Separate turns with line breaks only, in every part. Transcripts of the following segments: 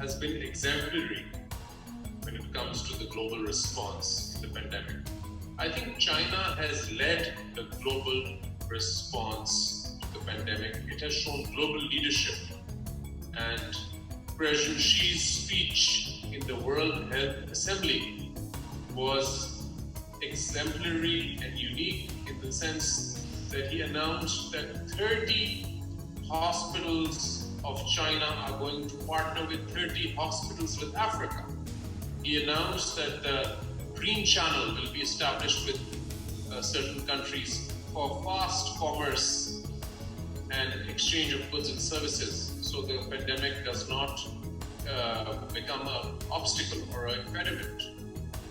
has been exemplary when it comes to the global response to the pandemic. I think China has led the global response to the pandemic. It has shown global leadership, and President Xi's speech in the World Health Assembly was exemplary and unique in the sense that he announced that 30 hospitals of China are going to partner with 30 hospitals with Africa. He announced that the Green Channel will be established with certain countries for fast commerce and exchange of goods and services, so the pandemic does not become an obstacle or an impediment.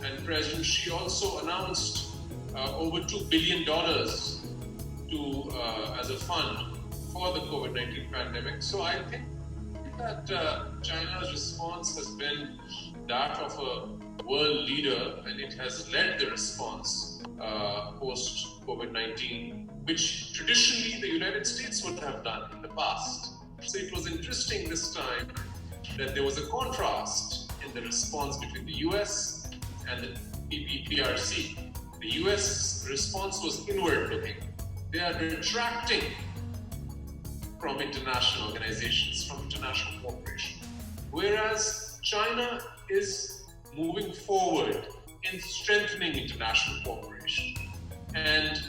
And President Xi also announced over $2 billion as a fund for the COVID-19 pandemic. So I think that China's response has been that of a world leader, and it has led the response post-COVID-19, which traditionally the United States would have done in the past. So it was interesting this time that there was a contrast in the response between the US and the PRC. The US response was inward-looking. They are retracting from international organizations, from international cooperation. Whereas China is moving forward in strengthening international cooperation. And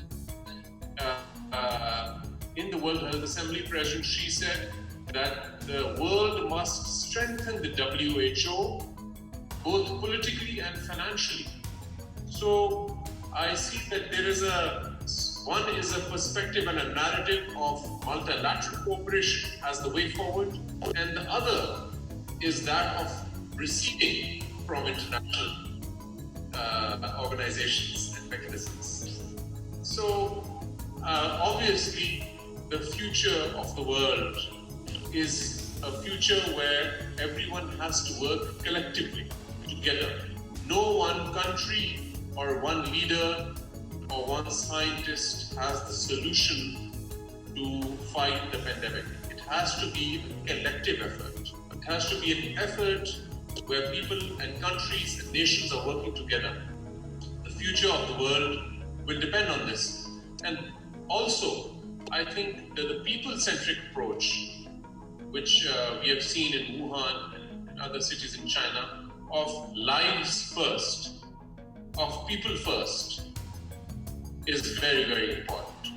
in the World Health Assembly, President Xi said that the world must strengthen the WHO, both politically and financially. So I see that there is one is a perspective and a narrative of multilateral cooperation as the way forward, and the other is that of receding from international organizations and mechanisms. So obviously the future of the world is a future where everyone has to work collectively together. No one country or one leader or one scientist has the solution to fight the pandemic. It has to be a collective effort. It has to be an effort where people and countries and nations are working together. The future of the world will depend on this. And also, I think that the people-centric approach, which we have seen in Wuhan and other cities in China, of lives first, of people first, is very, very important,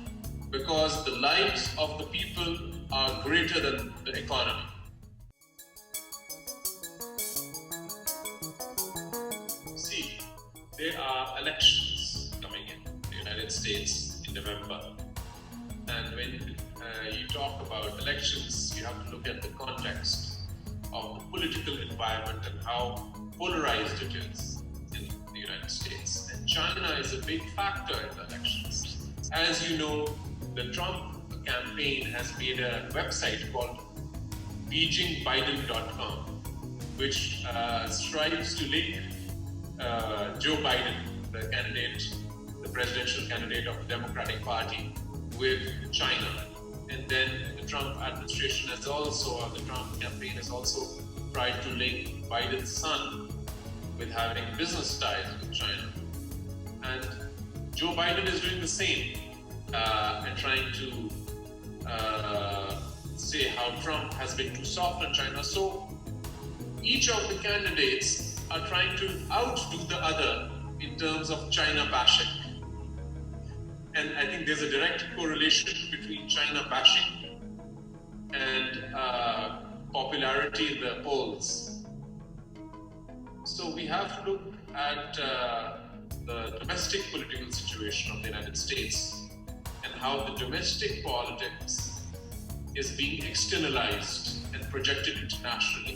because the lives of the people are greater than the economy. See, there are elections coming in the United States in November. And when you talk about elections, you have to look at the context of the political environment and how polarized it is in the United States. And China is a big factor in the elections. As you know, the Trump campaign has made a website called BeijingBiden.com, which strives to link Joe Biden, the presidential candidate of the Democratic Party, with China. And then the Trump administration has also, or the Trump campaign has also tried to link Biden's son with having business ties with China. And Joe Biden is doing the same and trying to say how Trump has been too soft on China. So each of the candidates are trying to outdo the other in terms of China bashing. And I think there's a direct correlation between China bashing and popularity in the polls. So we have to look at the domestic political situation of the United States and how the domestic politics is being externalized and projected internationally.